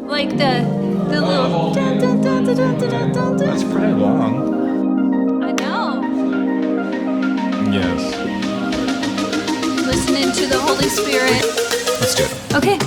Like the little dun, dun, dun, dun, dun, dun, dun, dun. That's pretty long. I know. Yes. Listening to the Holy Spirit. Let's do it. Okay.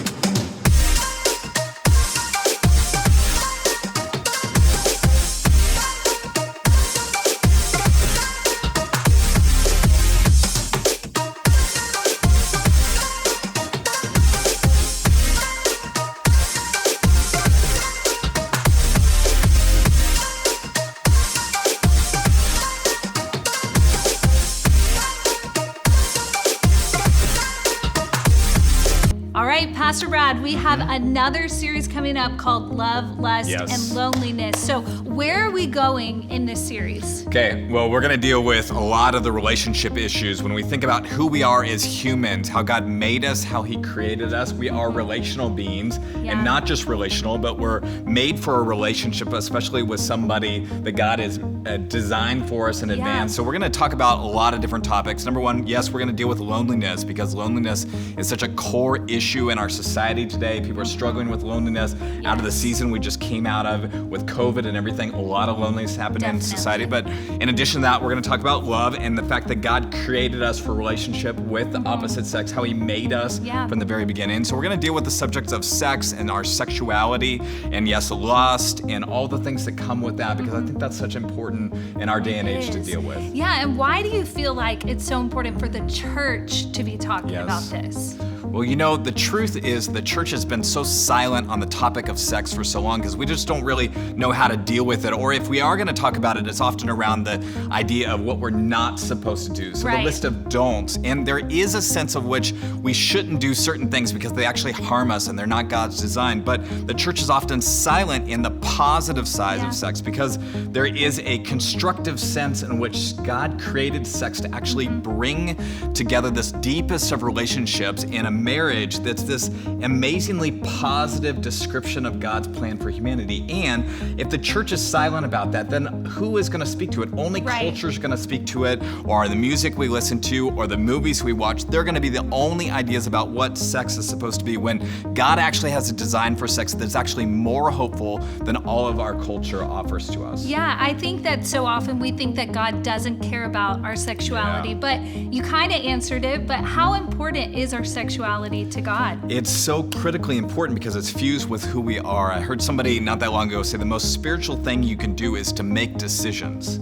All right, Pastor Brad, we have another series coming up called Love, Lust, Yes. and Loneliness. So where are we going in this series? Okay, well, we're going to deal with a lot of the relationship issues when we think about who we are as humans, how God made us, how He created us. We are relational beings, Yeah. and not just relational, but we're made for a relationship, especially with somebody that God has designed for us in advance. So we're going to talk about a lot of different topics. Number one, yes, we're going to deal with loneliness because loneliness is such a core issue in our society today. People are struggling with loneliness. Out of the season we just came out of with COVID and everything, a lot of loneliness happened in society. But in addition to that, we're going to talk about love and the fact that God created us for relationship with the opposite sex, how He made us from the very beginning. So we're going to deal with the subjects of sex and our sexuality and yes, lust and all the things that come with that because I think that's such important in our day and age to deal with. Yeah, and why do you feel like it's so important for the church to be talking about this? Well, you know, the truth is the church has been so silent on the topic of sex for so long because we just don't really know how to deal with it. Or if we are going to talk about it, it's often around the idea of what we're not supposed to do. So the list of don'ts. And there is a sense of which we shouldn't do certain things because they actually harm us and they're not God's design. But the church is often silent in the positive side of sex because there is a constructive sense in which God created sex to actually bring together this deepest of relationships in a marriage that's this amazingly positive description of God's plan for humanity. And if the church is silent about that, then who is going to speak to it? Only culture is going to speak to it, or the music we listen to, or the movies we watch. They're going to be the only ideas about what sex is supposed to be when God actually has a design for sex that's actually more hopeful than all of our culture offers to us. Yeah, I think that so often we think that God doesn't care about our sexuality, but you kind of answered it, but how important is our sexuality to God? It's so critically important because it's fused with who we are. I heard somebody not that long ago say the most spiritual thing you can do is to make decisions.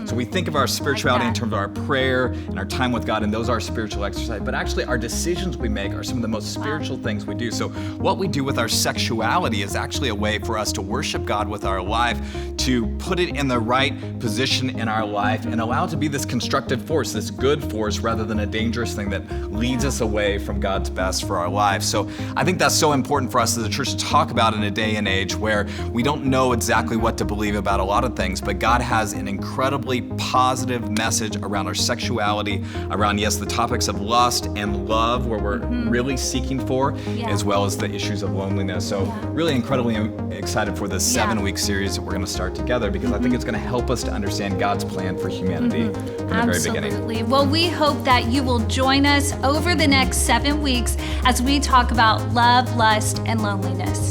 So we think of our spirituality in terms of our prayer and our time with God, and those are spiritual exercise. But actually, our decisions we make are some of the most spiritual things we do. So what we do with our sexuality is actually a way for us to worship God with our life, to put it in the right position in our life, and allow it to be this constructive force, this good force, rather than a dangerous thing that leads us away from God's best for our lives. So I think that's so important for us as a church to talk about in a day and age where we don't know exactly what to believe about a lot of things, but God has an incredibly positive message around our sexuality, around, yes, the topics of lust and love, where we're really seeking for, as well as the issues of loneliness. So really incredibly excited for this 7-week series that we're going to start together because I think it's going to help us to understand God's plan for humanity from the very beginning. Absolutely. Well, we hope that you will join us over the next 7 weeks as we talk about love, lust, and loneliness.